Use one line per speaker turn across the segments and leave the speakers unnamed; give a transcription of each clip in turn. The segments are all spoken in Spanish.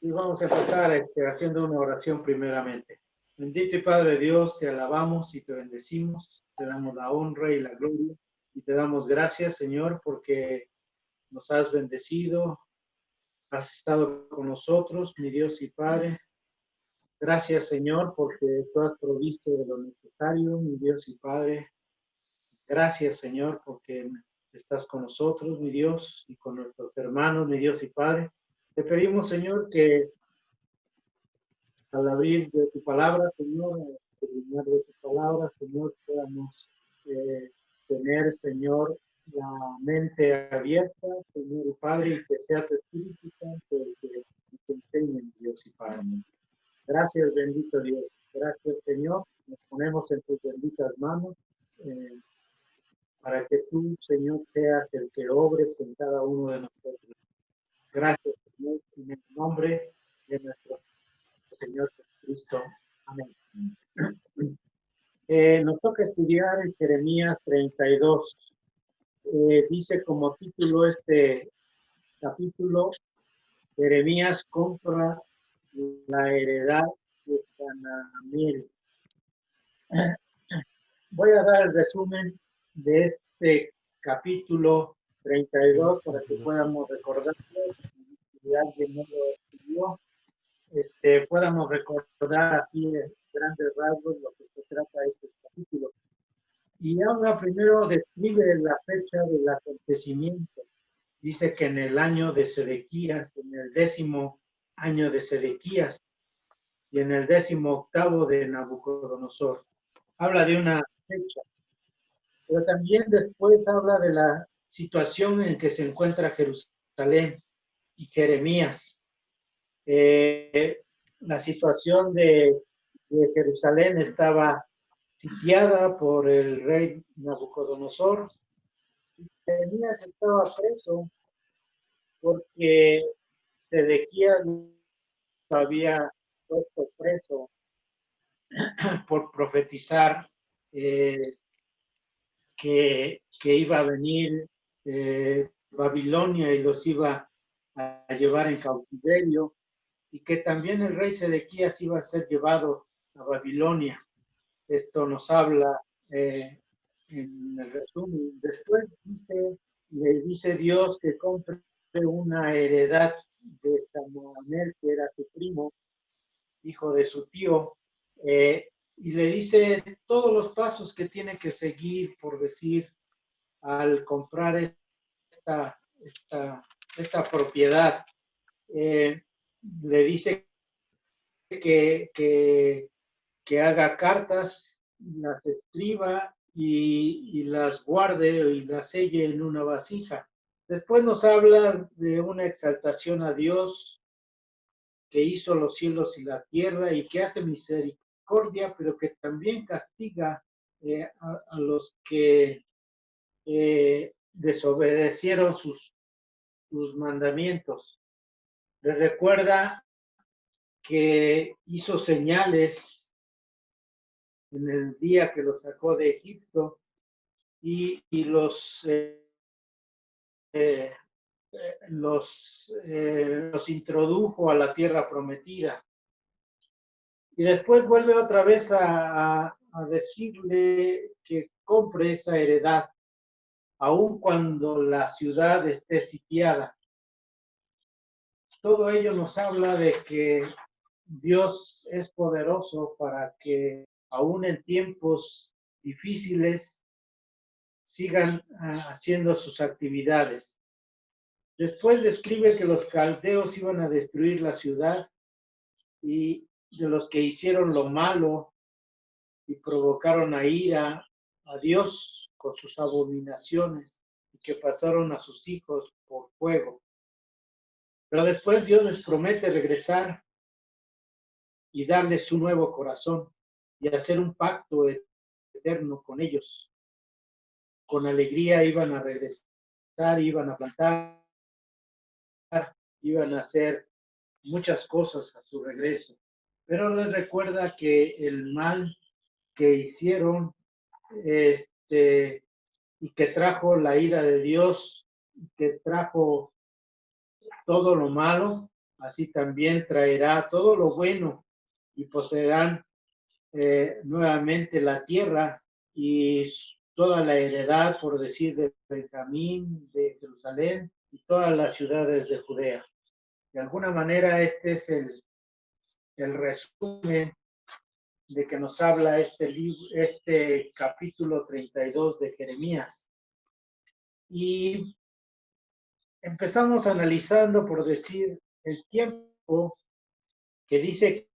Y vamos a empezar haciendo una oración primeramente. Bendito y Padre Dios, te alabamos y te bendecimos, te damos la honra y la gloria y te damos gracias, Señor, porque nos has bendecido, has estado con nosotros, mi Dios y Padre. Gracias, Señor, porque tú has provisto de lo necesario, mi Dios y Padre. Gracias, Señor, porque estás con nosotros, mi Dios, y con nuestros hermanos, mi Dios y Padre. Te pedimos, Señor, que al abrir de tu palabra, Señor, al terminar de tu palabra, Señor, podamos tener, Señor, la mente abierta, Señor y Padre, y que sea tu Espíritu Santo el que nos enseñe, Dios y Padre. Gracias, bendito Dios. Gracias, Señor. Nos ponemos en tus benditas manos para que tú, Señor, seas el que obres en cada uno de nosotros. Gracias, Señor, en el nombre de nuestro Señor Jesucristo. Amén. Nos toca estudiar en Jeremías 32. Dice como título este capítulo, Jeremías compra la heredad de Hanamel. Voy a dar el resumen de este capítulo 32 para que podamos recordarlo. Si alguien no lo estudió, podamos recordar así en grandes rasgos lo que se trata de este capítulo. Y habla primero, describe la fecha del acontecimiento. Dice que en el año de Sedequías, en el 10º año de Sedequías y en el 18º de Nabucodonosor. Habla de una fecha, pero también después habla de la situación en que se encuentra Jerusalén y Jeremías. La situación de Jerusalén estaba sitiada por el rey Nabucodonosor. Jeremías estaba preso porque Sedequías lo había puesto preso por profetizar que iba a venir Babilonia y los iba a llevar en cautiverio, y que también el rey Sedequías iba a ser llevado a Babilonia. Esto nos habla en el resumen. Después le dice Dios que compre una heredad de Hanamel, que era su primo, hijo de su tío, y le dice todos los pasos que tiene que seguir, por decir, al comprar esta propiedad. Le dice que haga cartas, las escriba y las guarde y las selle en una vasija. Después nos habla de una exaltación a Dios, que hizo los cielos y la tierra y que hace misericordia, pero que también castiga a los que desobedecieron sus mandamientos. Les recuerda que hizo señales en el día que los sacó de Egipto y los introdujo a la tierra prometida. Y después vuelve otra vez a decirle que compre esa heredad, aun cuando la ciudad esté sitiada. Todo ello nos habla de que Dios es poderoso para que aún en tiempos difíciles sigan haciendo sus actividades. Después describe que los caldeos iban a destruir la ciudad y de los que hicieron lo malo y provocaron a ira a Dios con sus abominaciones y que pasaron a sus hijos por fuego. Pero después Dios les promete regresar y darles su nuevo corazón y hacer un pacto eterno con ellos. Con alegría iban a regresar, iban a plantar, iban a hacer muchas cosas a su regreso. Pero les recuerda que el mal que hicieron y que trajo la ira de Dios, que trajo todo lo malo, así también traerá todo lo bueno y poseerán nuevamente la tierra y toda la heredad, por decir, de Benjamín, de Jerusalén y todas las ciudades de Judea. De alguna manera, este es el resumen de que nos habla este libro, este capítulo 32 de Jeremías. Y empezamos analizando, por decir, el tiempo que dice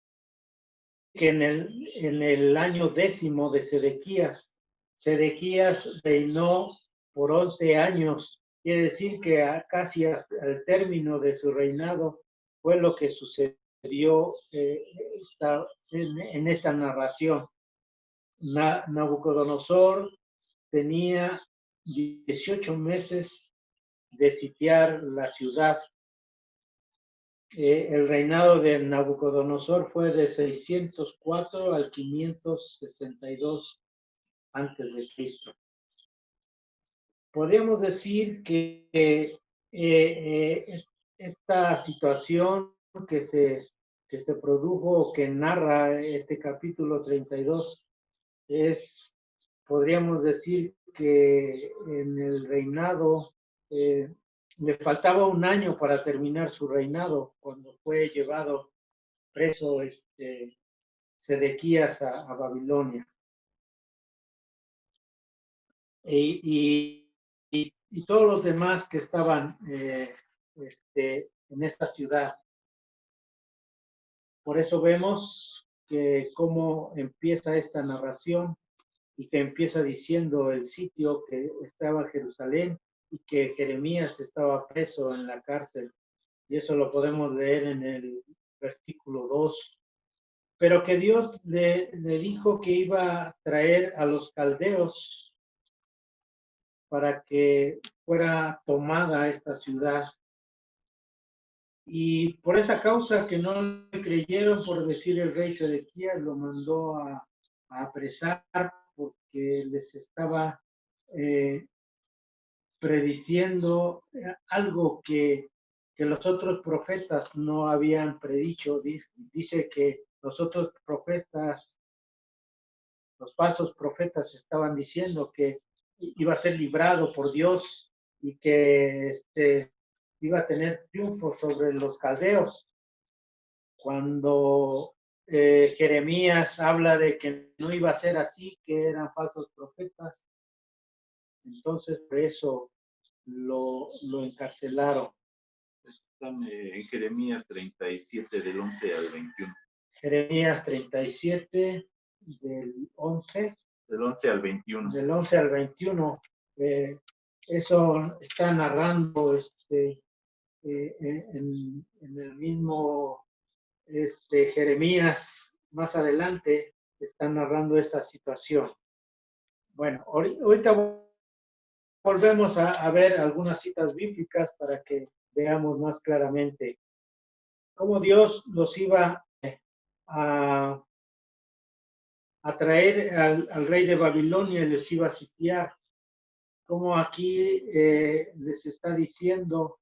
que en el año 10 de Sedequías, Sedequías reinó por 11 años. Quiere decir que casi al término de su reinado fue lo que sucedió en esta narración. Nabucodonosor tenía 18 meses de sitiar la ciudad. El reinado de Nabucodonosor fue de 604 al 562 antes de Cristo. Podríamos decir que esta situación que se produjo, que narra este capítulo 32, podríamos decir que en el reinado le faltaba un año para terminar su reinado cuando fue llevado preso Sedequías a Babilonia. Y todos los demás que estaban en esta ciudad. Por eso vemos que cómo empieza esta narración y que empieza diciendo el sitio que estaba Jerusalén y que Jeremías estaba preso en la cárcel. Y eso lo podemos leer en el versículo 2. Pero que Dios le dijo que iba a traer a los caldeos para que fuera tomada esta ciudad. Y por esa causa que no le creyeron, por decir el rey Sedequías, lo mandó a apresar porque les estaba prediciendo algo que los otros profetas no habían predicho. Dice que los otros profetas, los falsos profetas, estaban diciendo que iba a ser librado por Dios y que iba a tener triunfo sobre los caldeos. Cuando Jeremías habla de que no iba a ser así, que eran falsos profetas, entonces por eso lo encarcelaron.
Están en Jeremías 37 del 11 al 21.
Jeremías 37 del 11.
Del 11 al 21.
Del 11 al 21. Eso está narrando en el mismo Jeremías, más adelante, está narrando esta situación. Bueno, ahorita volvemos a ver algunas citas bíblicas para que veamos más claramente cómo Dios los iba a traer al rey de Babilonia y les iba a sitiar. Como aquí les está diciendo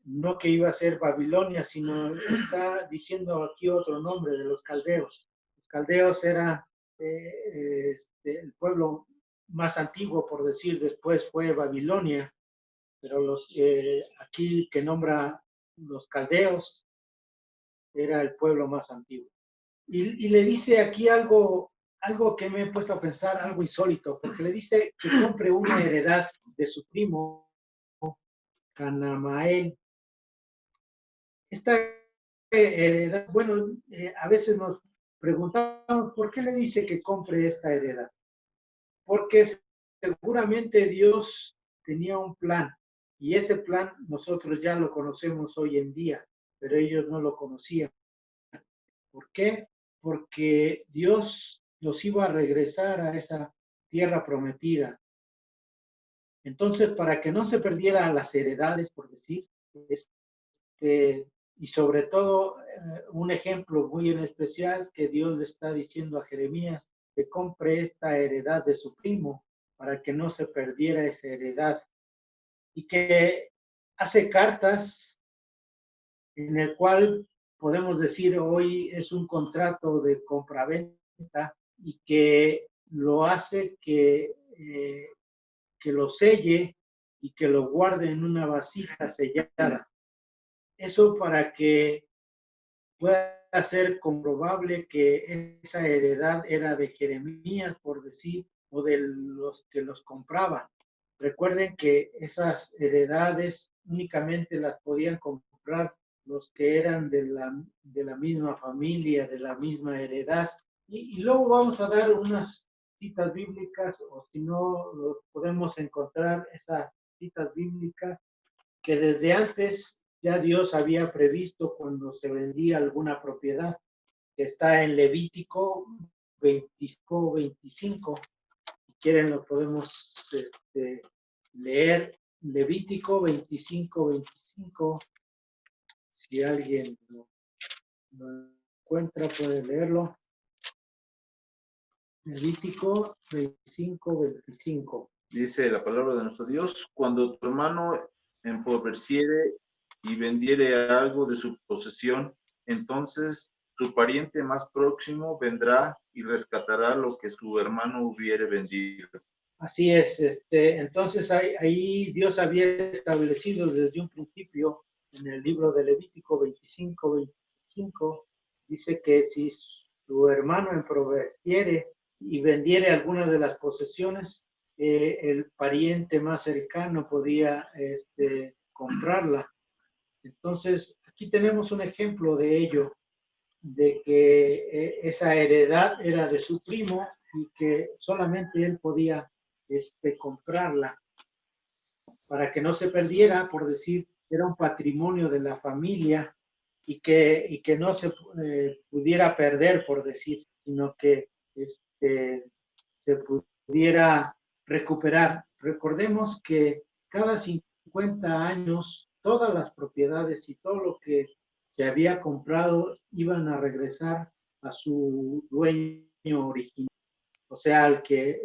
no que iba a ser Babilonia, sino está diciendo aquí otro nombre de los caldeos. Los caldeos era el pueblo más antiguo, por decir, después fue Babilonia, pero aquí que nombra los caldeos era el pueblo más antiguo. Y le dice aquí algo que me he puesto a pensar, algo insólito, porque le dice que compre una heredad de su primo, Canamael. Esta heredad, bueno, a veces nos preguntamos por qué le dice que compre esta heredad. Porque seguramente Dios tenía un plan y ese plan nosotros ya lo conocemos hoy en día, pero ellos no lo conocían. ¿Por qué? Porque Dios los iba a regresar a esa tierra prometida. Entonces, para que no se perdieran las heredades, por decir, y sobre todo un ejemplo muy en especial que Dios le está diciendo a Jeremías que compre esta heredad de su primo para que no se perdiera esa heredad y que hace cartas en el cual podemos decir hoy es un contrato de compraventa y que lo hace que lo selle y que lo guarde en una vasija sellada. Eso para que pueda ser comprobable que esa heredad era de Jeremías, por decir, o de los que los compraban. Recuerden que esas heredades únicamente las podían comprar los que eran de la misma familia, de la misma heredad. Y luego vamos a dar unas citas bíblicas, o si no, podemos encontrar esas citas bíblicas que desde antes ya Dios había previsto cuando se vendía alguna propiedad, que está en Levítico 25. Si quieren lo podemos leer. Levítico 25. Si alguien lo encuentra, puede leerlo. Levítico 25.
Dice la palabra de nuestro Dios: cuando tu hermano empobreciere y vendiere algo de su posesión, entonces su pariente más próximo vendrá y rescatará lo que su hermano hubiere vendido.
Así es, entonces ahí Dios había establecido desde un principio en el libro de Levítico 25, dice que si su hermano empobreciere y vendiere alguna de las posesiones, el pariente más cercano podía comprarla. Entonces, aquí tenemos un ejemplo de ello, de que esa heredad era de su primo y que solamente él podía comprarla para que no se perdiera, por decir, era un patrimonio de la familia y que no se pudiera perder, por decir, sino que se pudiera recuperar. Recordemos que cada 50 años todas las propiedades y todo lo que se había comprado iban a regresar a su dueño original, o sea, al que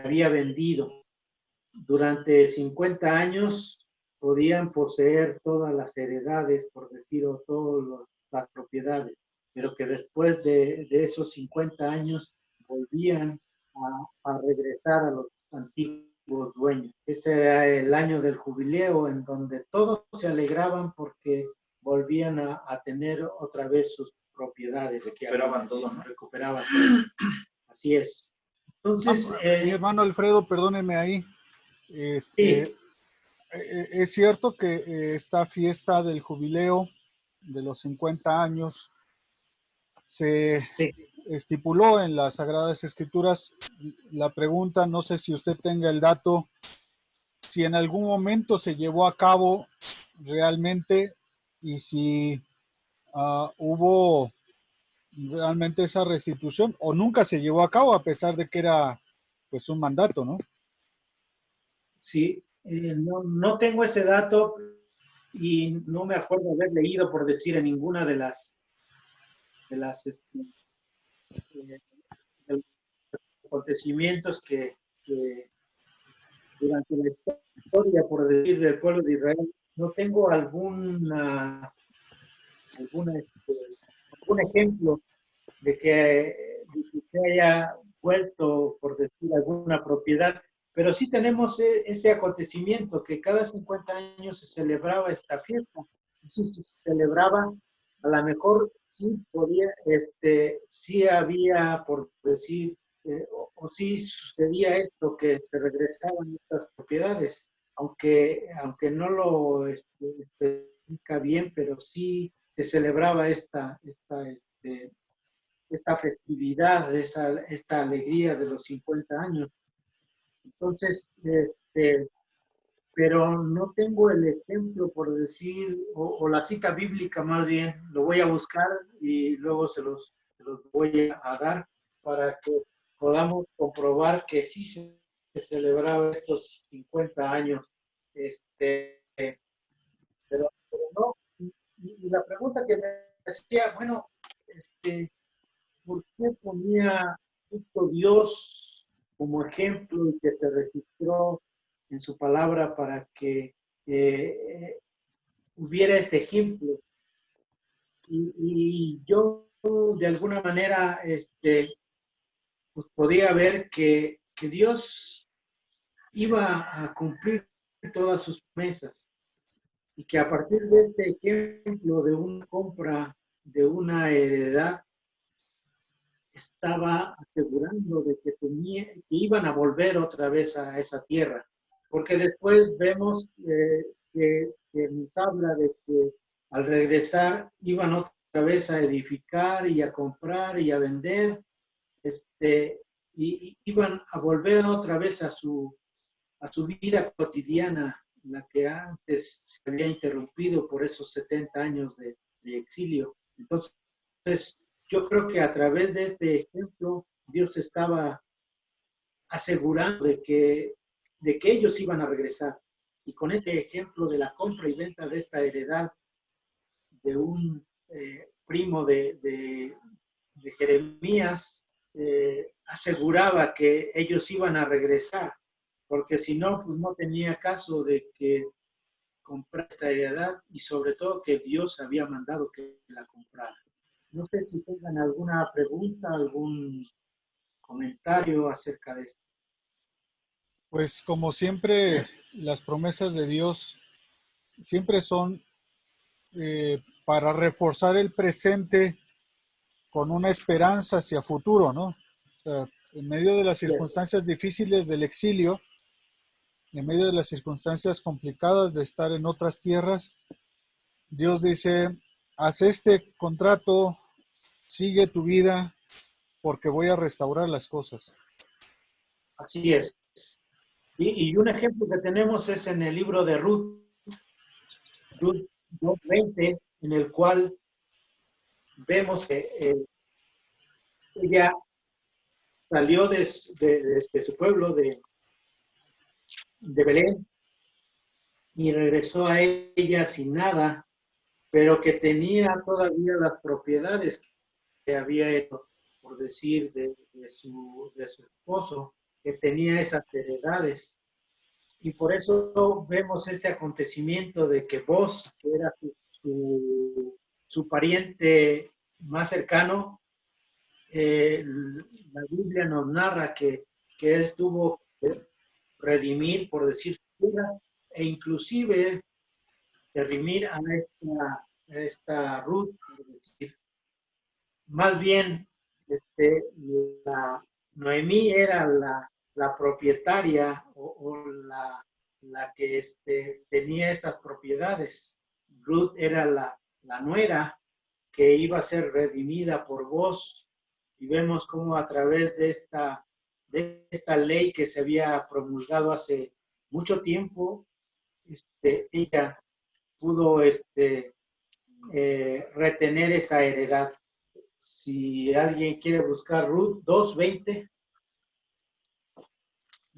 había vendido. Durante 50 años podían poseer todas las heredades, por decirlo, todas las propiedades, pero que después de esos 50 años volvían a regresar a los antiguos dueños. Ese era el año del jubileo, en donde todos se alegraban porque volvían a tener otra vez sus propiedades.
Recuperaban todo, ¿no?
Recuperaban todo. Así es. Entonces,
mi hermano Alfredo, perdóneme ahí.
Sí.
Es cierto que esta fiesta del jubileo de los 50 años se
Sí.
estipuló en las Sagradas Escrituras. La pregunta, no sé si usted tenga el dato, si en algún momento se llevó a cabo realmente y si hubo realmente esa restitución o nunca se llevó a cabo a pesar de que era pues un mandato, ¿no?
Sí, no tengo ese dato y no me acuerdo haber leído, por decir, en ninguna de las de los acontecimientos que durante la historia, por decir, del pueblo de Israel, no tengo algún ejemplo de que se haya vuelto, por decir, alguna propiedad, pero sí tenemos ese acontecimiento que cada 50 años se celebraba esta fiesta. Y sí se celebraba, a lo mejor sí podía, sí había, por decir, o sí sucedía esto, que se regresaban estas propiedades, aunque no lo explica bien, pero sí se celebraba esta festividad, esta alegría de los 50 años. Entonces, pero no tengo el ejemplo, por decir, o la cita bíblica más bien, lo voy a buscar y luego se los voy a dar para que podamos comprobar que sí se celebraba estos 50 años. Pero no, y la pregunta que me hacía, bueno, ¿por qué ponía esto Dios como ejemplo y que se registró en su palabra para que hubiera este ejemplo. Y yo de alguna manera pues podía ver que Dios iba a cumplir todas sus promesas y que a partir de este ejemplo de una compra, de una heredad, estaba asegurando de que iban a volver otra vez a esa tierra. Porque después vemos que nos habla de que al regresar iban otra vez a edificar y a comprar y a vender, y iban a volver otra vez a su vida cotidiana, la que antes se había interrumpido por esos 70 años de exilio. Entonces, yo creo que a través de este ejemplo, Dios estaba asegurando de que ellos iban a regresar. Y con este ejemplo de la compra y venta de esta heredad de un primo de Jeremías, aseguraba que ellos iban a regresar, porque si no, pues no tenía caso de que comprara esta heredad y sobre todo que Dios había mandado que la comprara. No sé si tengan alguna pregunta, algún comentario acerca de esto.
Pues como siempre, las promesas de Dios siempre son para reforzar el presente con una esperanza hacia futuro, ¿no? O sea, en medio de las circunstancias difíciles del exilio, en medio de las circunstancias complicadas de estar en otras tierras, Dios dice, haz este contrato, sigue tu vida, porque voy a restaurar las cosas.
Así es. Y un ejemplo que tenemos es en el libro de Ruth 2:20, en el cual vemos que ella salió de su pueblo de Belén y regresó a ella sin nada, pero que tenía todavía las propiedades que había hecho, por decir, de su esposo, que tenía esas heredades. Y por eso vemos este acontecimiento de que Boz, que era su pariente más cercano, la Biblia nos narra que él tuvo que redimir, por decir su vida, e inclusive redimir a esta Ruth, por decir. Más bien, la Noemí era la propietaria o la que tenía estas propiedades. Ruth era la nuera que iba a ser redimida por Boz. Y vemos cómo a través de esta ley que se había promulgado hace mucho tiempo, ella pudo retener esa heredad. Si alguien quiere buscar Ruth 2:20.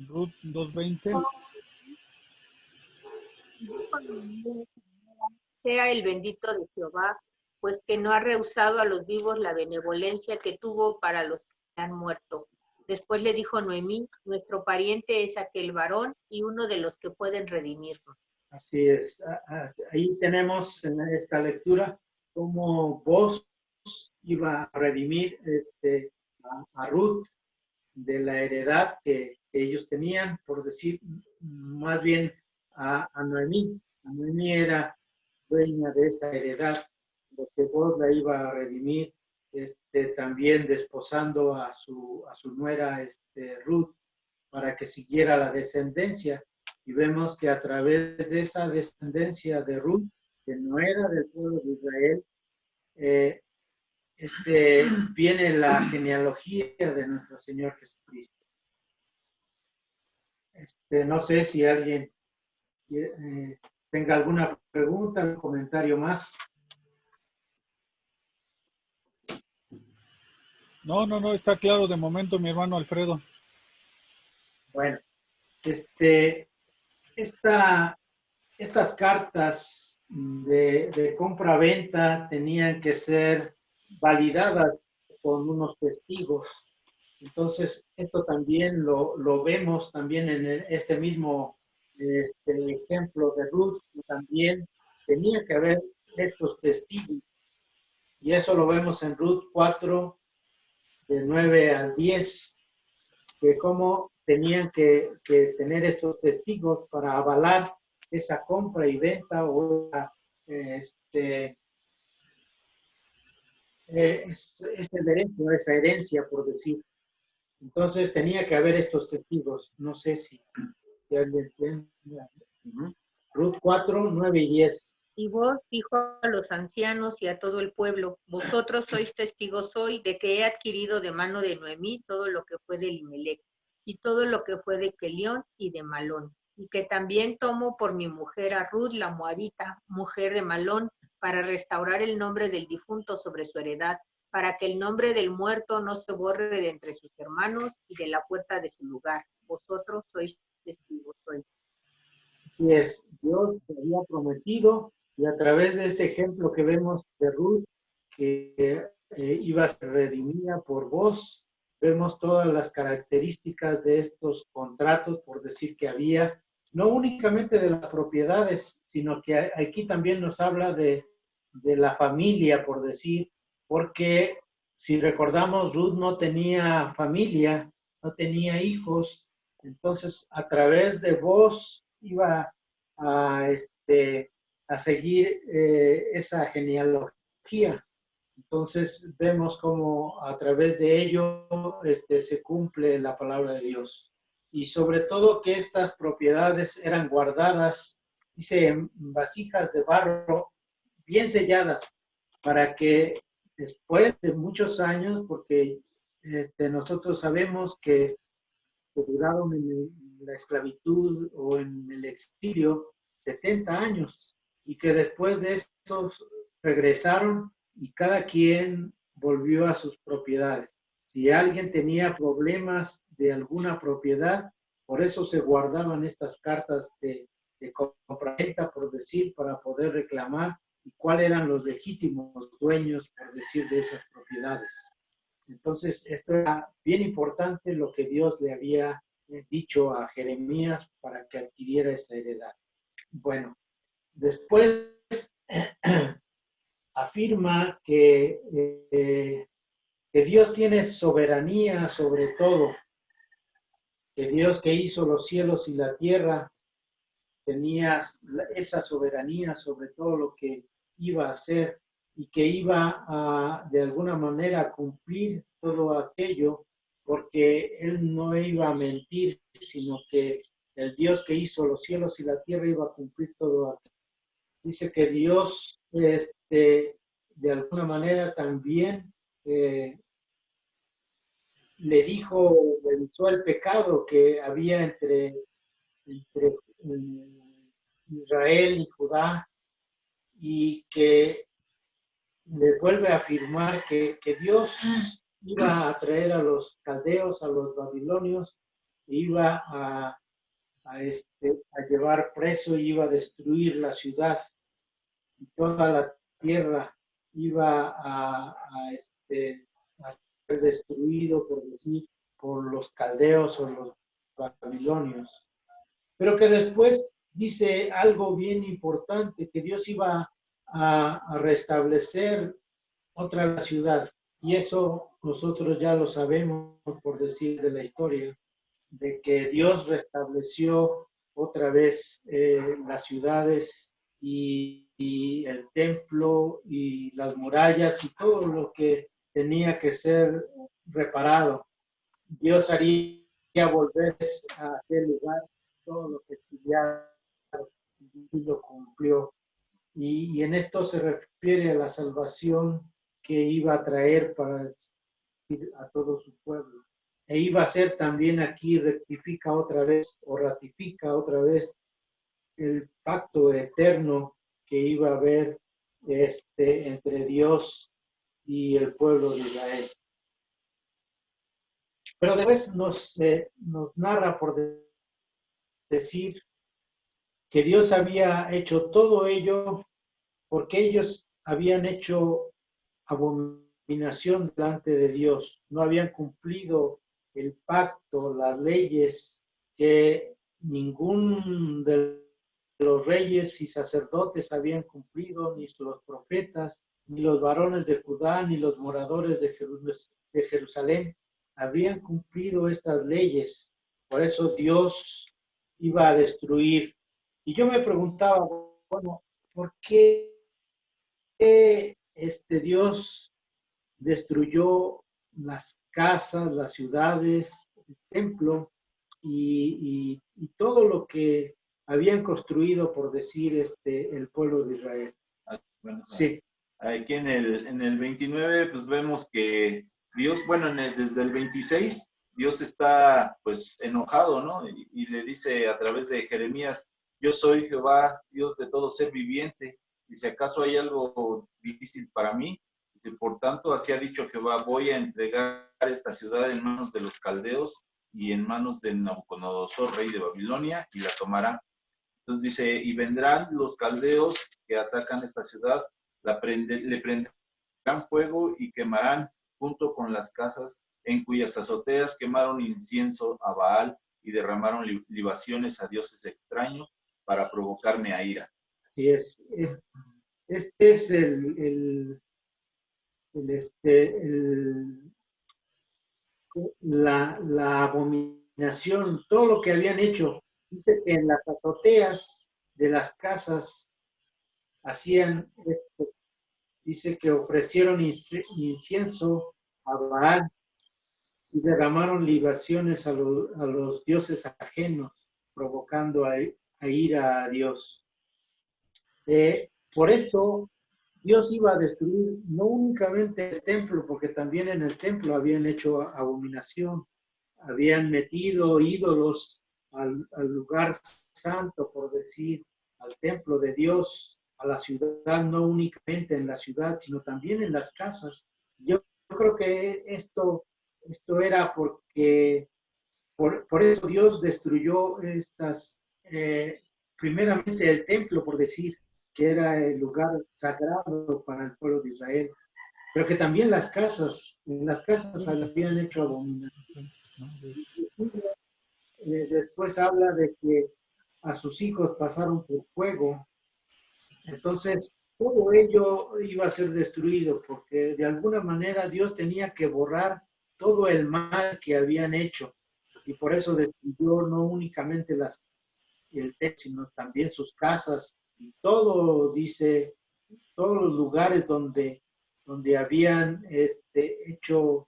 Ruth 2:20.
Sea el bendito de Jehová, pues que no ha rehusado a los vivos la benevolencia que tuvo para los que han muerto. Después le dijo Noemí, nuestro pariente es aquel varón y uno de los que pueden redimirnos.
Así es. Ahí tenemos en esta lectura cómo Boz iba a redimir a Ruth de la heredad que ellos tenían, por decir, más bien a Noemí. A Noemí era dueña de esa heredad, lo que Boz la iba a redimir, también desposando a su nuera Ruth para que siguiera la descendencia. Y vemos que a través de esa descendencia de Ruth, que no era del pueblo de Israel, viene la genealogía de nuestro Señor Jesucristo. No sé si alguien tenga alguna pregunta, un comentario más.
No, está claro de momento, mi hermano Alfredo.
Bueno, estas cartas de compra-venta tenían que ser validadas con unos testigos. Entonces, esto también lo vemos también en este mismo ejemplo de Ruth, que también tenía que haber estos testigos. Y eso lo vemos en Ruth 4, de 9 al 10, que cómo tenían que tener estos testigos para avalar esa compra y venta o esa herencia, por decir. Entonces tenía que haber estos testigos. No sé si alguien entiende. Ruth 4, 9 y 10.
Y vos, dijo a los ancianos y a todo el pueblo, vosotros sois testigos hoy de que he adquirido de mano de Noemí todo lo que fue de Elimelech, y todo lo que fue de Kelión y de Malón, y que también tomo por mi mujer a Ruth la Moabita, mujer de Malón, para restaurar el nombre del difunto sobre su heredad, para que el nombre del muerto no se borre de entre sus hermanos y de la puerta de su lugar. Vosotros sois testigos hoy.
Y es, Dios te había prometido, y a través de este ejemplo que vemos de Ruth, que iba a ser redimida por vos, vemos todas las características de estos contratos, por decir que había, no únicamente de las propiedades, sino que aquí también nos habla de la familia, por decir, porque si recordamos, Ruth no tenía familia, no tenía hijos, entonces a través de vos iba a seguir esa genealogía. Entonces vemos cómo a través de ello se cumple la palabra de Dios. Y sobre todo que estas propiedades eran guardadas, dice, en vasijas de barro bien selladas, para que después de muchos años, porque nosotros sabemos que duraron en la esclavitud o en el exilio 70 años y que después de eso regresaron y cada quien volvió a sus propiedades. Si alguien tenía problemas de alguna propiedad, por eso se guardaban estas cartas de compraventa, por decir, para poder reclamar y cuáles eran los legítimos dueños, por decir, de esas propiedades. Entonces, esto era bien importante lo que Dios le había dicho a Jeremías para que adquiriera esa heredad. Bueno, después afirma que Dios tiene soberanía sobre todo, que Dios que hizo los cielos y la tierra tenía esa soberanía sobre todo lo que iba a hacer y que iba a, de alguna manera, cumplir todo aquello, porque Él no iba a mentir, sino que el Dios que hizo los cielos y la tierra iba a cumplir todo aquello. Dice que Dios, de alguna manera, también le dijo, revisó el pecado que había entre Israel y Judá, y que le vuelve a afirmar que Dios iba a traer a los caldeos, a los babilonios, e iba a llevar preso y iba a destruir la ciudad, y toda la tierra iba a ser destruido, por decir, por los caldeos o los babilonios. Pero que después dice algo bien importante, que Dios iba a restablecer otra ciudad. Y eso nosotros ya lo sabemos, por decir, de la historia, de que Dios restableció otra vez las ciudades y el templo y las murallas y todo lo que tenía que ser reparado. Dios haría volver a aquel lugar todo lo que exiliaron y lo cumplió. Y en esto se refiere a la salvación que iba a traer para a todo su pueblo. E iba a ser también aquí, rectifica otra vez o ratifica otra vez el pacto eterno que iba a haber entre Dios y el pueblo de Israel. Pero después nos narra por decir que Dios había hecho todo ello porque ellos habían hecho abominación delante de Dios, no habían cumplido el pacto, las leyes que ningún de los reyes y sacerdotes habían cumplido, ni los profetas, ni los varones de Judá, ni los moradores de Jerusalén habían cumplido estas leyes. Por eso Dios iba a destruir. Y yo me preguntaba, bueno, ¿por qué Dios destruyó las casas, las ciudades, el templo y todo lo que habían construido, por decir, el pueblo de Israel?
Bueno,
Sí,
aquí en el 29, pues vemos que Dios, bueno, desde el 26, Dios está pues enojado, ¿no? Y le dice a través de Jeremías, yo soy Jehová, Dios de todo ser viviente, y si acaso hay algo difícil para mí, dice, por tanto, así ha dicho Jehová, voy a entregar esta ciudad en manos de los caldeos y en manos de Nabucodonosor, rey de Babilonia, y la tomarán. Entonces dice, y vendrán los caldeos que atacan esta ciudad, le prenderán fuego y quemarán junto con las casas en cuyas azoteas quemaron incienso a Baal y derramaron libaciones a dioses extraños para provocarme a ira.
así es. Este es la abominación, todo lo que habían hecho. Dice que en las azoteas de las casas hacían esto. Dice que ofrecieron incienso a Baal y derramaron libaciones a los dioses ajenos, provocando a ira a Dios. Por esto, Dios iba a destruir no únicamente el templo, porque también en el templo habían hecho abominación, habían metido ídolos al lugar santo, por decir, al templo de Dios, a la ciudad, no únicamente en la ciudad, sino también en las casas. Yo creo que esto era porque, por eso Dios destruyó primeramente el templo, por decir, que era el lugar sagrado para el pueblo de Israel, pero que también en las casas habían hecho abominación. Después habla de que a sus hijos pasaron por fuego. Entonces, todo ello iba a ser destruido porque de alguna manera Dios tenía que borrar todo el mal que habían hecho. Y por eso destruyó no únicamente el templo, sino también sus casas y todo, dice, todos los lugares donde habían hecho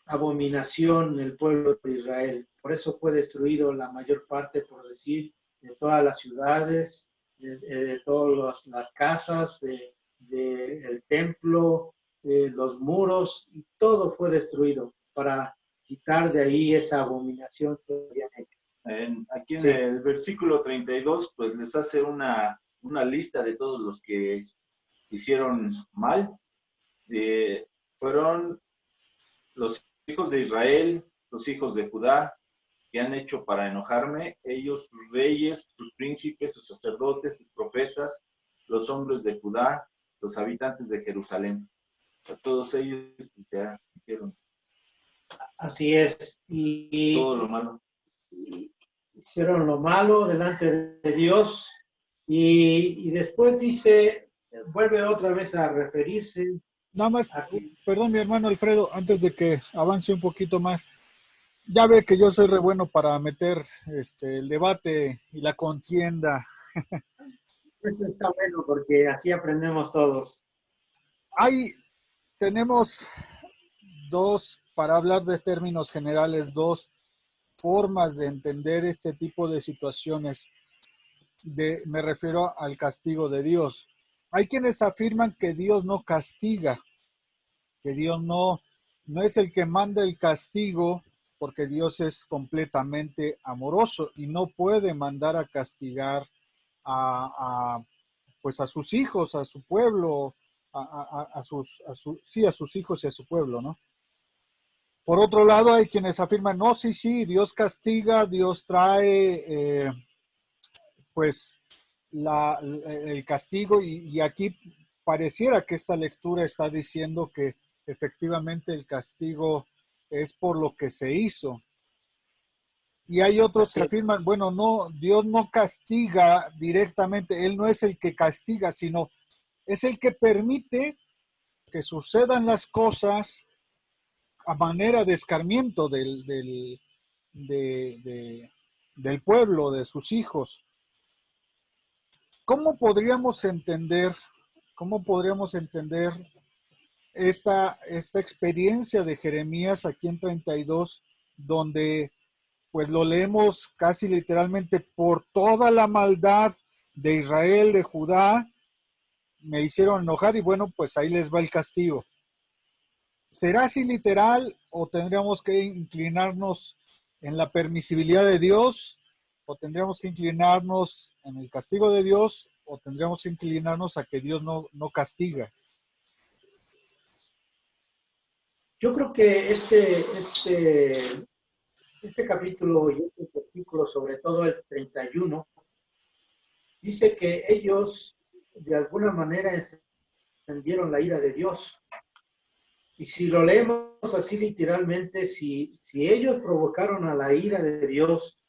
abominación el pueblo de Israel. Por eso fue destruido la mayor parte, por decir, de todas las ciudades, de todas las casas, el templo, los muros, y todo fue destruido para quitar de ahí esa abominación que habían hecho.
Aquí en
Sí.
el versículo 32, pues les hace una lista de todos los que hicieron mal. Fueron los hijos de Israel, los hijos de Judá, que han hecho para enojarme, ellos, sus reyes, sus príncipes, sus sacerdotes, sus profetas, los hombres de Judá, los habitantes de Jerusalén. A todos ellos se hicieron
Así es.
todo lo malo.
Hicieron lo malo delante de Dios y después dice, vuelve otra vez a referirse
Nada más,
a que
perdón, mi hermano Alfredo, antes de que avance un poquito más, ya ve que yo soy re bueno para meter el debate y la contienda.
esto está bueno porque así aprendemos todos.
Tenemos para hablar de términos generales, dos formas de entender este tipo de situaciones. Me refiero al castigo de Dios. Hay quienes afirman que Dios no castiga, que Dios no es el que manda el castigo, porque Dios es completamente amoroso y no puede mandar a castigar pues a sus hijos, a su pueblo, a sus hijos y a su pueblo, ¿no? Por otro lado, hay quienes afirman, no, sí, Dios castiga, Dios trae, pues, el castigo, y aquí pareciera que esta lectura está diciendo que efectivamente el castigo es por lo que se hizo. Y hay otros
Así
que
es.
afirman, bueno, no, Dios no castiga directamente, Él no es el que castiga, sino es el que permite que sucedan las cosas a manera de escarmiento del pueblo, de sus hijos. ¿Cómo podríamos entender, cómo podríamos entender esta experiencia de Jeremías aquí en 32, donde pues lo leemos casi literalmente: por toda la maldad de Israel, de Judá, me hicieron enojar y bueno, pues ahí les va el castigo? ¿Será así literal o tendríamos que inclinarnos en la permisibilidad de Dios, o tendríamos que inclinarnos en el castigo de Dios, o tendríamos que inclinarnos a que Dios no castiga?
Yo creo que este capítulo y este versículo, sobre todo el 31, dice que ellos de alguna manera encendieron la ira de Dios. Y si lo leemos así literalmente, si ellos provocaron a la ira de Dios,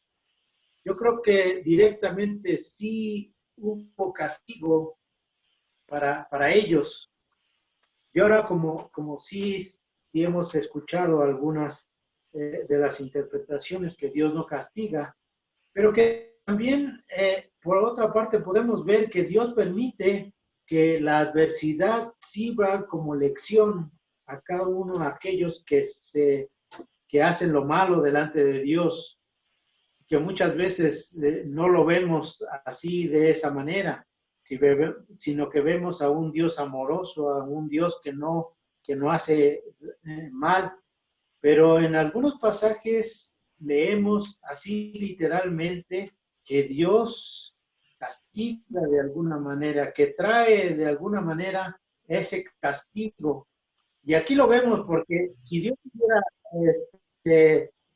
yo creo que directamente sí hubo castigo para ellos. Y ahora como sí hemos escuchado algunas de las interpretaciones que Dios no castiga, pero que también, por otra parte, podemos ver que Dios permite que la adversidad sirva como lección a cada uno de aquellos que hacen lo malo delante de Dios, que muchas veces no lo vemos así de esa manera, sino que vemos a un Dios amoroso, a un Dios que no hace mal, pero en algunos pasajes leemos así literalmente que Dios castiga de alguna manera, que trae de alguna manera ese castigo. Y aquí lo vemos porque si Dios hubiera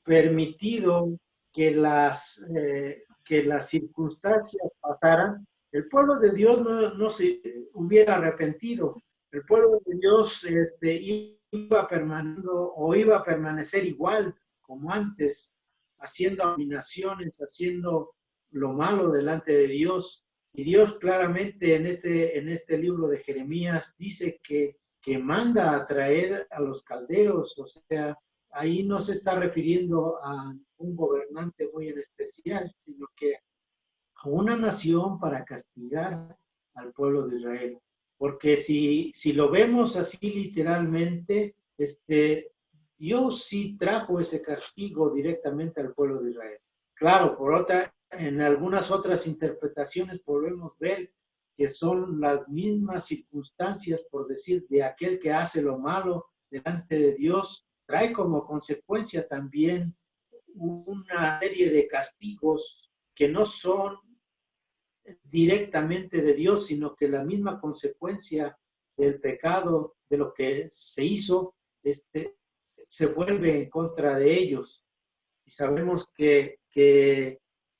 permitido que las circunstancias pasaran, el pueblo de Dios no se hubiera arrepentido. El pueblo de Dios iba a permanecer igual como antes, haciendo abominaciones, haciendo lo malo delante de Dios. Y Dios claramente en este libro de Jeremías dice que manda a traer a los caldeos, o sea, ahí no se está refiriendo a un gobernante muy en especial, sino que a una nación para castigar al pueblo de Israel. Porque si lo vemos así literalmente, Dios sí trajo ese castigo directamente al pueblo de Israel. Claro, en algunas otras interpretaciones podemos ver que son las mismas circunstancias, por decir, de aquel que hace lo malo delante de Dios, trae como consecuencia también una serie de castigos que no son directamente de Dios, sino que la misma consecuencia del pecado, de lo que se hizo, se vuelve en contra de ellos. Y sabemos que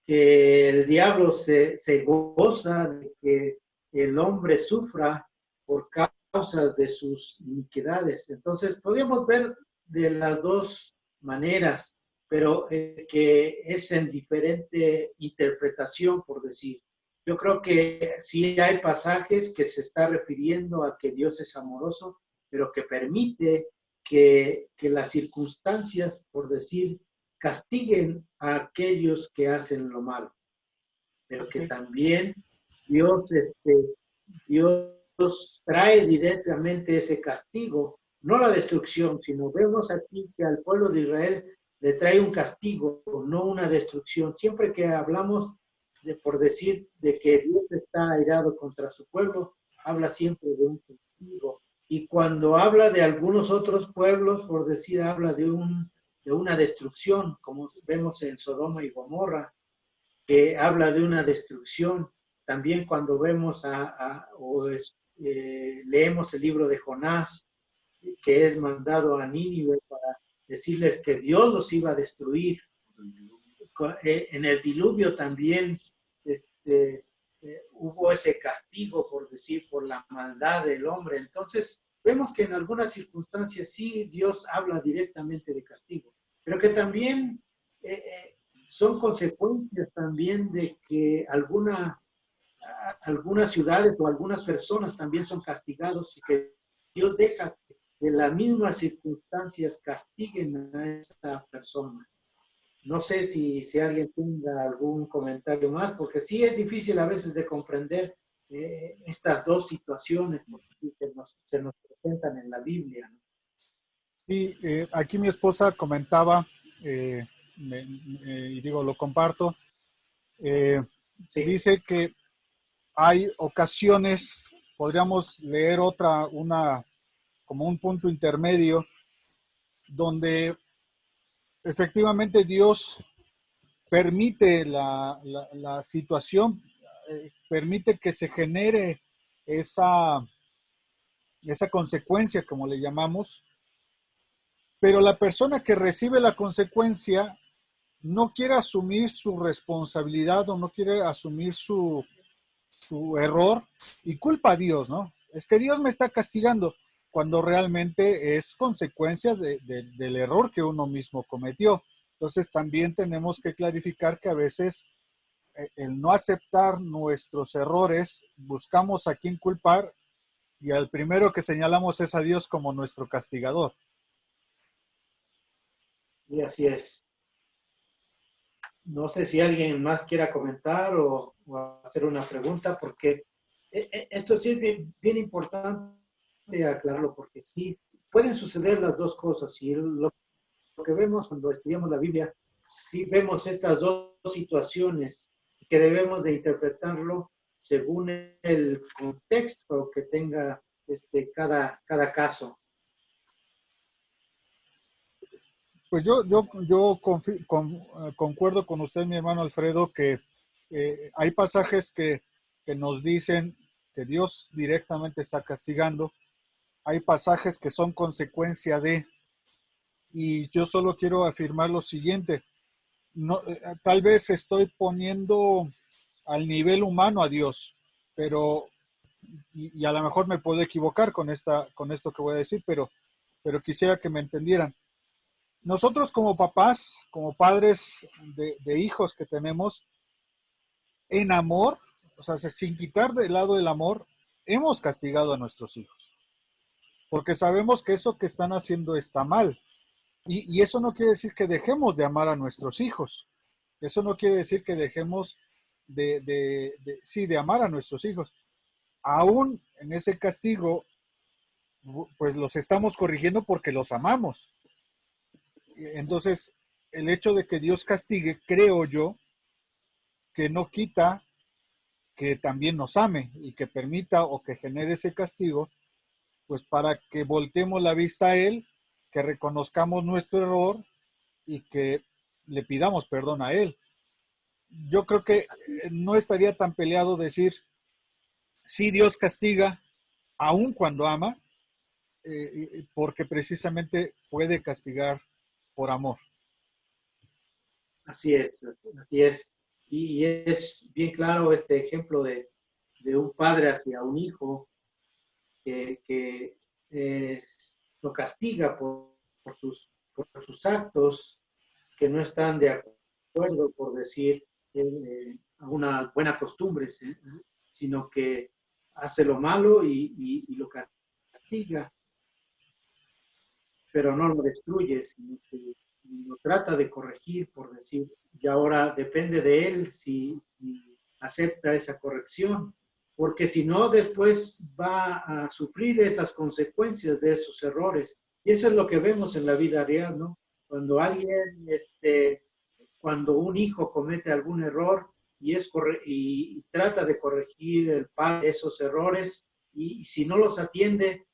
el diablo se goza de que el hombre sufra por causas de sus iniquidades. Entonces, podríamos ver de las dos maneras, pero que es en diferente interpretación, por decir. Yo creo que sí hay pasajes que se está refiriendo a que Dios es amoroso, pero que permite que las circunstancias, por decir, castiguen a aquellos que hacen lo malo, pero que
Okay.
también Dios, Dios trae directamente ese castigo, no la destrucción, sino vemos aquí que al pueblo de Israel le trae un castigo, no una destrucción. Siempre que hablamos por decir de que Dios está airado contra su pueblo, habla siempre de un castigo. Y cuando habla de algunos otros pueblos, por decir, habla de una destrucción, como vemos en Sodoma y Gomorra, que habla de una destrucción. También cuando vemos leemos el libro de Jonás, que es mandado a Nínive para decirles que Dios los iba a destruir. En el diluvio también hubo ese castigo, por decir, por la maldad del hombre. Entonces, vemos que en algunas circunstancias sí Dios habla directamente de castigo, pero que también son consecuencias también de que algunas ciudades o algunas personas también son castigados y que Dios deja que las mismas circunstancias castiguen a esa persona. No sé si alguien tenga algún comentario más, porque sí es difícil a veces de comprender estas dos situaciones que se nos presentan en la Biblia, ¿no?
Sí, aquí mi esposa comentaba, y digo, lo comparto,
Sí,
dice que hay ocasiones, podríamos leer como un punto intermedio, donde efectivamente Dios permite la situación, permite que se genere esa consecuencia, como le llamamos, pero la persona que recibe la consecuencia no quiere asumir su responsabilidad o no quiere asumir su error y culpa a Dios, ¿no? Es que Dios me está castigando cuando realmente es consecuencia del error que uno mismo cometió. Entonces también tenemos que clarificar que a veces el no aceptar nuestros errores, buscamos a quién culpar y al primero que señalamos es a Dios como nuestro castigador.
y así es. No sé si alguien más quiera comentar o hacer una pregunta, porque esto sí es bien importante aclararlo, porque sí, pueden suceder las dos cosas. Y lo que vemos cuando estudiamos la Biblia, sí vemos estas dos situaciones que debemos de interpretarlo según el contexto que tenga cada caso.
Pues concuerdo con usted, mi hermano Alfredo, que hay pasajes que nos dicen que Dios directamente está castigando. Hay pasajes que son consecuencia de, y yo solo quiero afirmar lo siguiente. No, tal vez estoy poniendo al nivel humano a Dios, pero, y a lo mejor me puedo equivocar con esto que voy a decir, pero quisiera que me entendieran. Nosotros como papás, como padres de hijos que tenemos, en amor, o sea, sin quitar de lado el amor, hemos castigado a nuestros hijos, porque sabemos que eso que están haciendo está mal. Y eso no quiere decir que dejemos de amar a nuestros hijos. Eso no quiere decir que dejemos de amar a nuestros hijos. Aún en ese castigo, pues los estamos corrigiendo porque los amamos. Entonces, el hecho de que Dios castigue, creo yo, que no quita que también nos ame y que permita o que genere ese castigo, pues para que volteemos la vista a Él, que reconozcamos nuestro error y que le pidamos perdón a Él. Yo creo que no estaría tan peleado decir, sí, Dios castiga, aun cuando ama, porque precisamente puede castigar por amor.
Así es, así es. Y es bien claro este ejemplo de un padre hacia un hijo que lo castiga por sus actos que no están de acuerdo, por decir, una buena costumbre, ¿sí? Sino que hace lo malo y lo castiga, pero no lo destruye, sino que lo trata de corregir, por decir, y ahora depende de él si acepta esa corrección, porque si no, después va a sufrir esas consecuencias de esos errores. Y eso es lo que vemos en la vida real, ¿no? Cuando alguien, cuando un hijo comete algún error y trata de corregir el padre esos errores, y si no los atiende,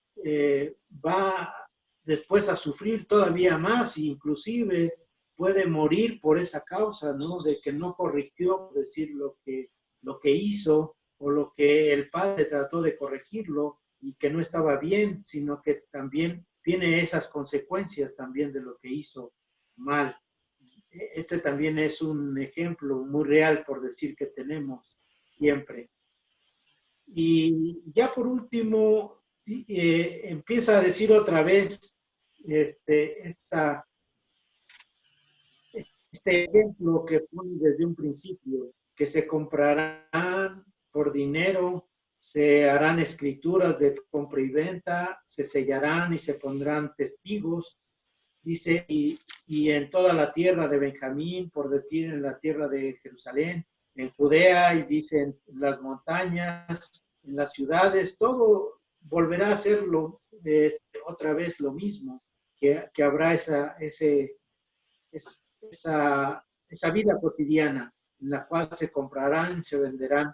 va después a sufrir todavía más, e inclusive puede morir por esa causa, ¿no? De que no corrigió, decir, lo que hizo o lo que el padre trató de corregirlo y que no estaba bien, sino que también tiene esas consecuencias también de lo que hizo mal. Este también es un ejemplo muy real, por decir, que tenemos siempre. Y ya por último, empieza a decir otra vez esta este ejemplo que pone desde un principio, que se comprarán por dinero, se harán escrituras de compra y venta, se sellarán y se pondrán testigos, dice, y en toda la tierra de Benjamín, por decir, en la tierra de Jerusalén, en Judea, y dice, en las montañas, en las ciudades, todo volverá a ser otra vez lo mismo, que habrá esa vida cotidiana en la cual se comprarán, se venderán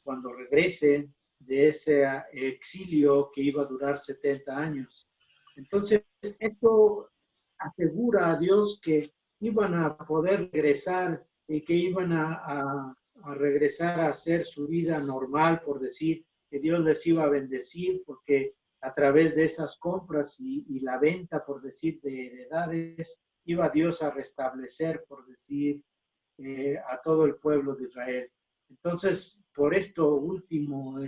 cuando regresen de ese exilio que iba a durar 70 años. Entonces, esto asegura a Dios que iban a poder regresar y que iban a regresar a hacer su vida normal, por decir, que Dios les iba a bendecir, porque a través de esas compras y la venta, por decir, de heredades, iba Dios a restablecer, por decir, a todo el pueblo de Israel. Entonces, por esto último,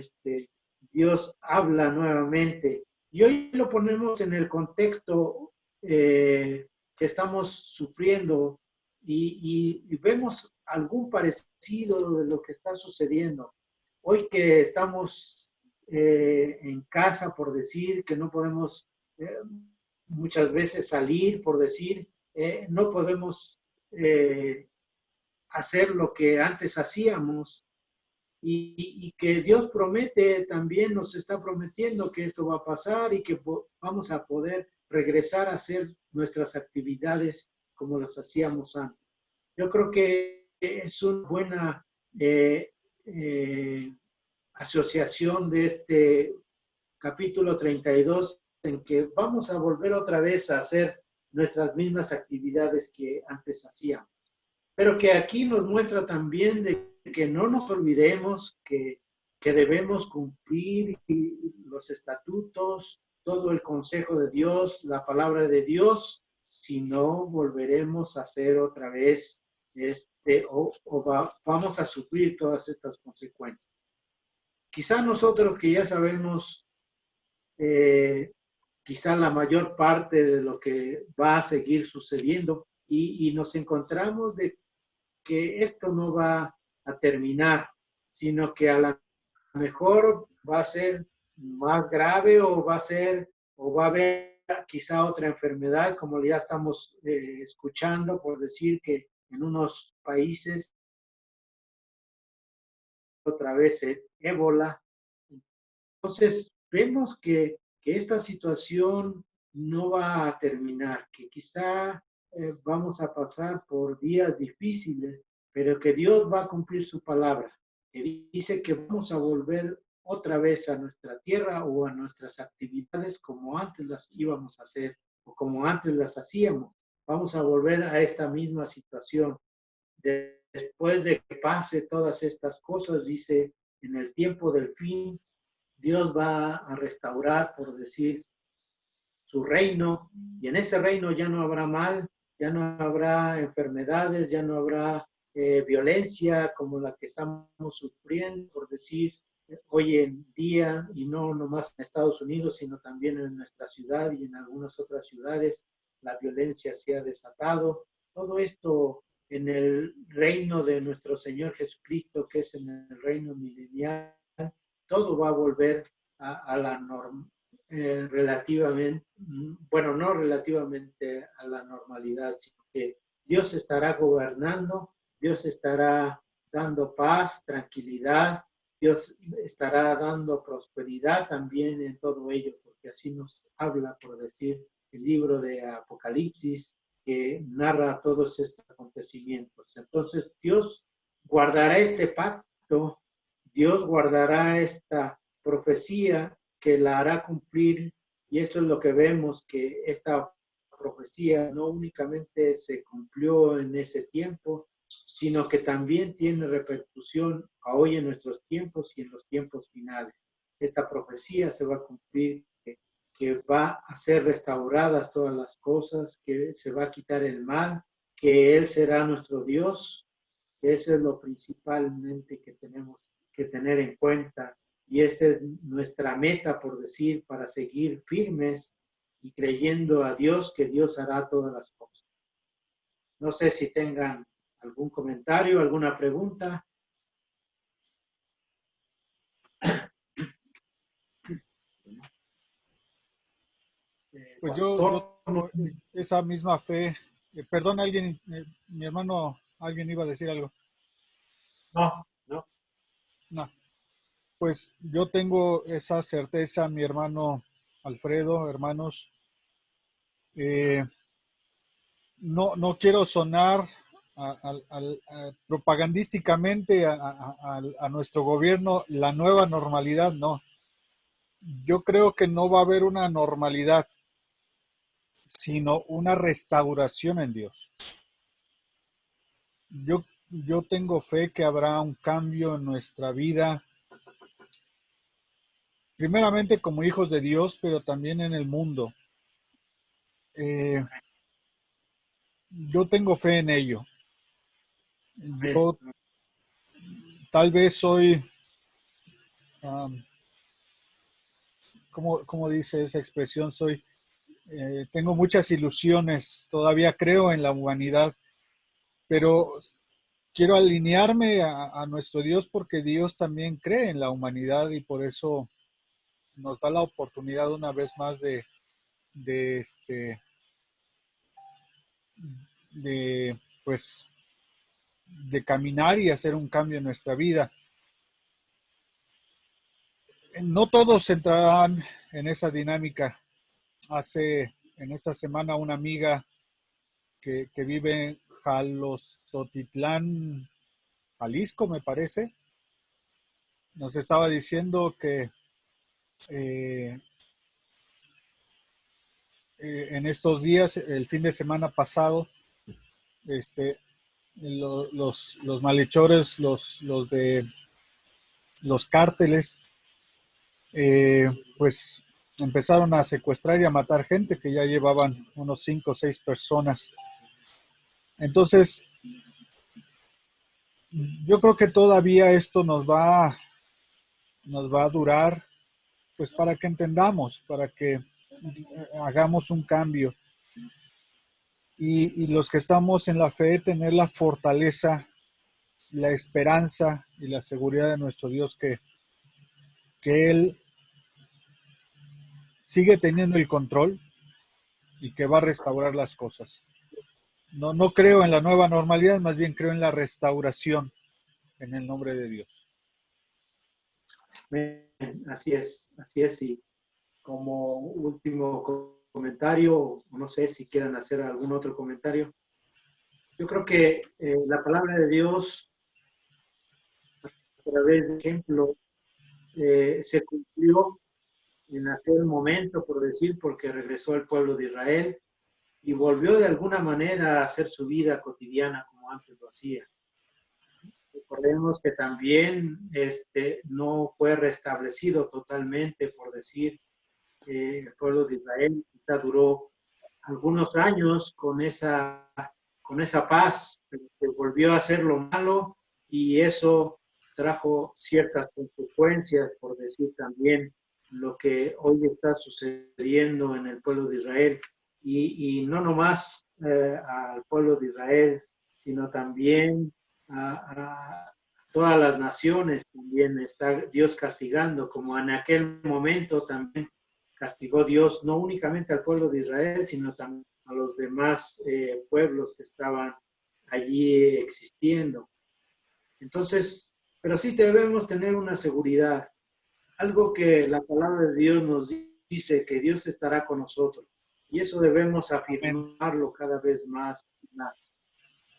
Dios habla nuevamente. Y hoy lo ponemos en el contexto que estamos sufriendo y vemos algún parecido de lo que está sucediendo. Hoy que estamos en casa, por decir, que no podemos muchas veces salir, por decir, no podemos hacer lo que antes hacíamos y que Dios promete, también nos está prometiendo que esto va a pasar y que vamos a poder regresar a hacer nuestras actividades como las hacíamos antes. Yo creo que es una buena asociación de este capítulo 32 en que vamos a volver otra vez a hacer nuestras mismas actividades que antes hacíamos. Pero que aquí nos muestra también de que no nos olvidemos que debemos cumplir los estatutos, todo el consejo de Dios, la palabra de Dios, si no volveremos a hacer otra vez vamos a sufrir todas estas consecuencias. Quizá nosotros que ya sabemos quizá la mayor parte de lo que va a seguir sucediendo y nos encontramos de que esto no va a terminar, sino que a lo mejor va a ser más grave o va a haber quizá otra enfermedad, como ya estamos escuchando, por decir que en unos países otra vez ébola. Entonces, vemos que esta situación no va a terminar, que quizá vamos a pasar por días difíciles, pero que Dios va a cumplir su palabra, que dice que vamos a volver otra vez a nuestra tierra o a nuestras actividades como antes las íbamos a hacer o como antes las hacíamos. Vamos a volver a esta misma situación. Después de que pase todas estas cosas, dice, en el tiempo del fin, Dios va a restaurar, por decir, su reino, y en ese reino ya no habrá mal, ya no habrá enfermedades, ya no habrá violencia como la que estamos sufriendo, por decir, hoy en día, y no nomás en Estados Unidos, sino también en nuestra ciudad y en algunas otras ciudades, la violencia se ha desatado. Todo esto en el reino de nuestro Señor Jesucristo, que es en el reino milenial, todo va a volver a la norma, relativamente, bueno, no relativamente a la normalidad, sino que Dios estará gobernando, Dios estará dando paz, tranquilidad, Dios estará dando prosperidad también en todo ello, porque así nos habla, por decir, el libro de Apocalipsis, que narra todos estos acontecimientos. Entonces, Dios guardará este pacto, Dios guardará esta profecía que la hará cumplir, y esto es lo que vemos, que esta profecía no únicamente se cumplió en ese tiempo, sino que también tiene repercusión a hoy en nuestros tiempos y en los tiempos finales. Esta profecía se va a cumplir, que va a ser restauradas todas las cosas, que se va a quitar el mal, que Él será nuestro Dios. Eso es lo principalmente que tenemos que tener en cuenta, y esa es nuestra meta, por decir, para seguir firmes y creyendo a Dios que Dios hará todas las cosas. No sé si tengan algún comentario, alguna pregunta.
Pues yo
Pastor,
tengo esa misma fe. Perdón, alguien, mi hermano, alguien iba a decir algo.
no, no.
No, pues yo tengo esa certeza, mi hermano Alfredo, hermanos. Eh, no quiero sonar propagandísticamente a nuestro gobierno la nueva normalidad, no. Yo creo que no va a haber una normalidad, sino una restauración en Dios. Yo tengo fe que habrá un cambio en nuestra vida, primeramente como hijos de Dios, pero también en el mundo. Eh, yo tengo fe en ello. Yo tal vez soy, um, ¿cómo dice esa expresión? Tengo muchas ilusiones, todavía creo en la humanidad, pero quiero alinearme a nuestro Dios porque Dios también cree en la humanidad y por eso nos da la oportunidad una vez más de, este, de, pues, de caminar y hacer un cambio en nuestra vida. No todos entrarán en esa dinámica. En esta semana una amiga que vive en Jalostotitlán, Jalisco, me parece, nos estaba diciendo que eh, en estos días, el fin de semana pasado, este, los malhechores, los de los cárteles, pues empezaron a secuestrar y a matar gente que ya llevaban unos 5 o 6 personas. Entonces, yo creo que todavía esto nos va a durar, pues para que entendamos, para que hagamos un cambio. Y los que estamos en la fe, tener la fortaleza, la esperanza y la seguridad de nuestro Dios que Él sigue teniendo el control y que va a restaurar las cosas. No creo en la nueva normalidad, más bien creo en la restauración en el nombre de Dios.
Así es, y como último comentario, no sé si quieran hacer algún otro comentario. Yo creo que la palabra de Dios, a través de ejemplo, se cumplió en aquel momento, por decir, porque regresó al pueblo de Israel y volvió de alguna manera a hacer su vida cotidiana como antes lo hacía. Recordemos que también no fue restablecido totalmente, por decir, el pueblo de Israel quizá duró algunos años con esa paz, pero se volvió a hacer lo malo y eso trajo ciertas consecuencias, por decir también lo que hoy está sucediendo en el pueblo de Israel. Y no nomás al pueblo de Israel, sino también a todas las naciones, también está Dios castigando, como en aquel momento también castigó Dios no únicamente al pueblo de Israel, sino también a los demás pueblos que estaban allí existiendo. Entonces, pero sí debemos tener una seguridad, algo que la palabra de Dios nos dice, que Dios estará con nosotros. Y eso debemos afirmarlo cada vez más y más.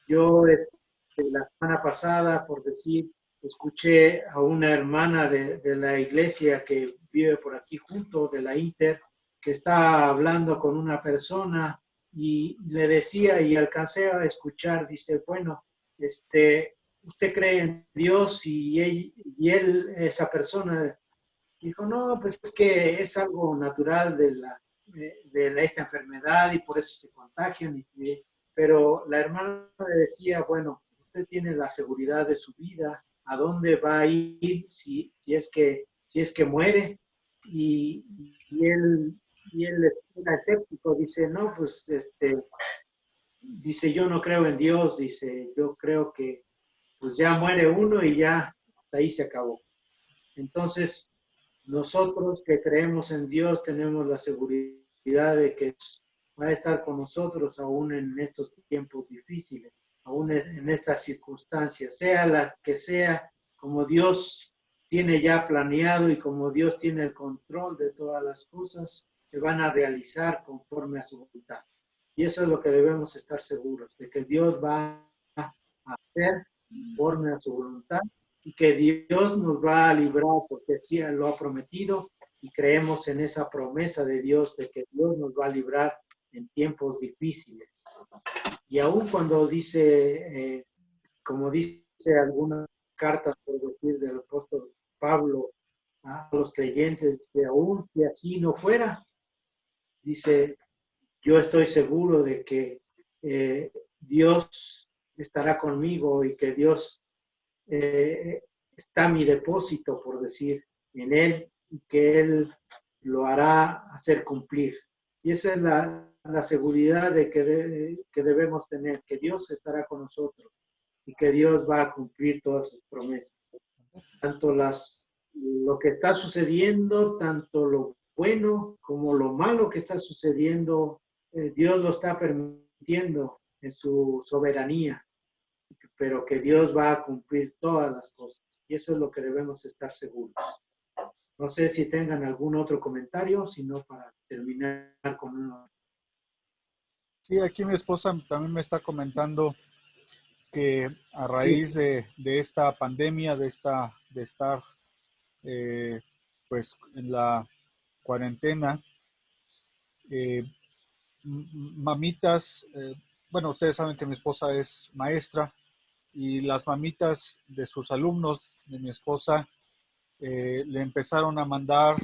Yo la semana pasada, por decir, escuché a una hermana de la iglesia que vive por aquí junto, de la Inter, que está hablando con una persona y le decía, y alcancé a escuchar, dice, bueno, usted cree en Dios y él, esa persona, dijo, no, pues es que es algo natural esta enfermedad y por eso se contagian. Pero la hermana le decía, bueno, usted tiene la seguridad de su vida, a dónde va a ir si es que muere. Y, y él, y él era escéptico, dice, no, pues dice, yo no creo en Dios, dice, yo creo que pues ya muere uno y ya ahí se acabó. Entonces, nosotros que creemos en Dios tenemos la seguridad de que va a estar con nosotros aún en estos tiempos difíciles, aún en estas circunstancias, sea la que sea, como Dios tiene ya planeado y como Dios tiene el control de todas las cosas, se van a realizar conforme a su voluntad. Y eso es lo que debemos estar seguros, de que Dios va a hacer conforme a su voluntad y que Dios nos va a librar porque sí lo ha prometido y creemos en esa promesa de Dios de que Dios nos va a librar en tiempos difíciles. Y aún cuando dice, como dice algunas cartas, por decir, del apóstol Pablo a los creyentes, dice, aún si así no fuera, dice, yo estoy seguro de que Dios estará conmigo y que Dios está mi depósito, por decir, en Él y que Él lo hará hacer cumplir. Y esa es la seguridad de que debemos tener, que Dios estará con nosotros y que Dios va a cumplir todas sus promesas. Tanto lo que está sucediendo, tanto lo bueno como lo malo que está sucediendo, Dios lo está permitiendo en su soberanía, pero que Dios va a cumplir todas las cosas. Y eso es lo que debemos estar seguros. No sé si tengan algún otro comentario, sino para terminar con uno.
Sí, aquí mi esposa también me está comentando que a
Sí,
raíz de esta pandemia, de estar pues en la cuarentena, eh, mamitas, bueno, ustedes saben que mi esposa es maestra y las mamitas de sus alumnos, de mi esposa, le empezaron a mandar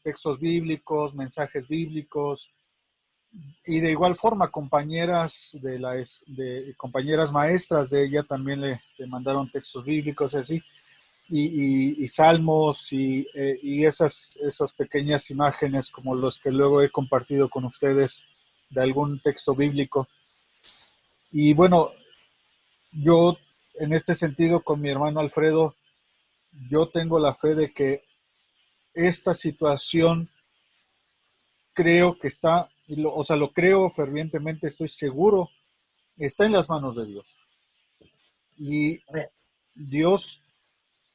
textos bíblicos, mensajes bíblicos, y de igual forma compañeras de compañeras maestras de ella también le mandaron textos bíblicos y así, y salmos y esas pequeñas imágenes como los que luego he compartido con ustedes de algún texto bíblico. Y bueno, yo en este sentido con mi hermano Alfredo, yo tengo la fe de que esta situación creo que está, o sea, lo creo fervientemente, estoy seguro, está en las manos de Dios. Y Dios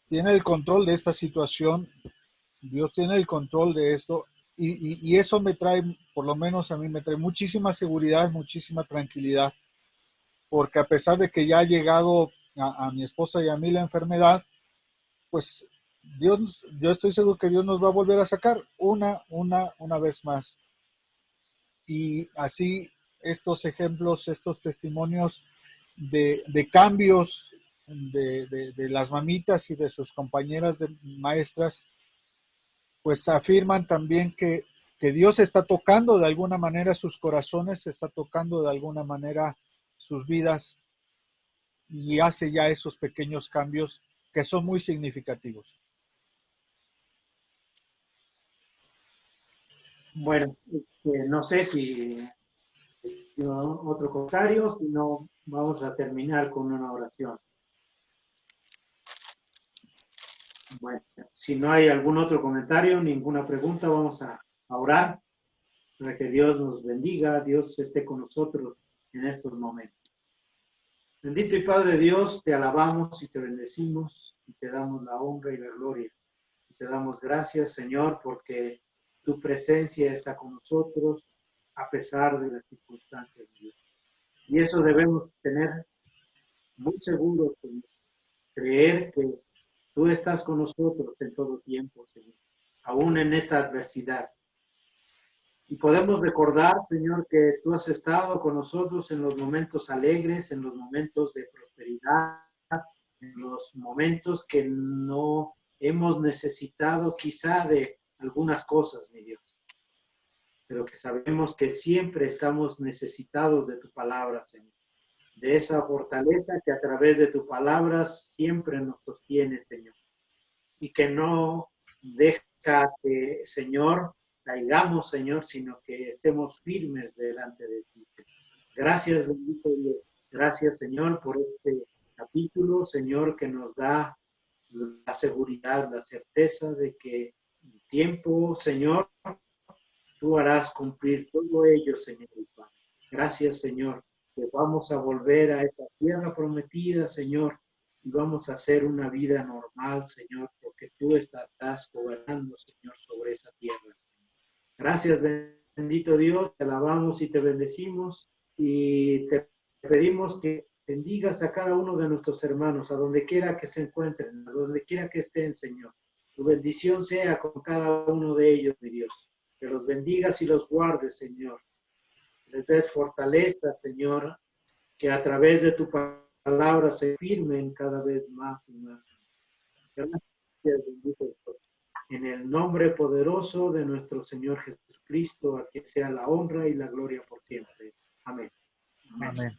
tiene el control de esta situación, Dios tiene el control de esto, y eso me trae, por lo menos a mí, me trae muchísima seguridad, muchísima tranquilidad, porque a pesar de que ya ha llegado a mi esposa y a mí la enfermedad, pues Dios, yo estoy seguro que Dios nos va a volver a sacar una vez más. Y así estos ejemplos, estos testimonios de cambios de las mamitas y de sus compañeras de maestras, pues afirman también que Dios está tocando de alguna manera sus corazones, está tocando de alguna manera sus vidas y hace ya esos pequeños cambios que son muy significativos.
bueno, no sé si otro comentario, si no, vamos a terminar con una oración. Bueno, si no hay algún otro comentario, ninguna pregunta, vamos a orar para que Dios nos bendiga, Dios esté con nosotros en estos momentos. Bendito y Padre Dios, te alabamos y te bendecimos y te damos la honra y la gloria. Y te damos gracias, Señor, porque tu presencia está con nosotros a pesar de las circunstancias, Dios. Y eso debemos tener muy seguro, Señor. Creer que tú estás con nosotros en todo tiempo, Señor, aún en esta adversidad. Y podemos recordar, Señor, que tú has estado con nosotros en los momentos alegres, en los momentos de prosperidad, en los momentos que no hemos necesitado quizá de algunas cosas, mi Dios, pero que sabemos que siempre estamos necesitados de tu palabra, Señor, de esa fortaleza que a través de tu palabra siempre nos sostiene, Señor, y que no deja que, Señor, caigamos, Señor, sino que estemos firmes delante de ti, Señor. Gracias, bendito Dios. Gracias, Señor, por este capítulo, Señor, que nos da la seguridad, la certeza de que en tiempo, Señor, tú harás cumplir todo ello, Señor y Padre. Gracias, Señor, que vamos a volver a esa tierra prometida, Señor, y vamos a hacer una vida normal, Señor, porque tú estarás gobernando, Señor, sobre esa tierra. Gracias, bendito Dios, te alabamos y te bendecimos y te pedimos que bendigas a cada uno de nuestros hermanos, a donde quiera que se encuentren, a donde quiera que estén, Señor. Tu bendición sea con cada uno de ellos, mi Dios. Que los bendigas y los guardes, Señor. Les des fortaleza, Señor, que a través de tu palabra se firmen cada vez más y más. Gracias, bendito Dios. En el nombre poderoso de nuestro Señor Jesucristo, a quien sea la honra y la gloria por siempre. Amén.
Amén.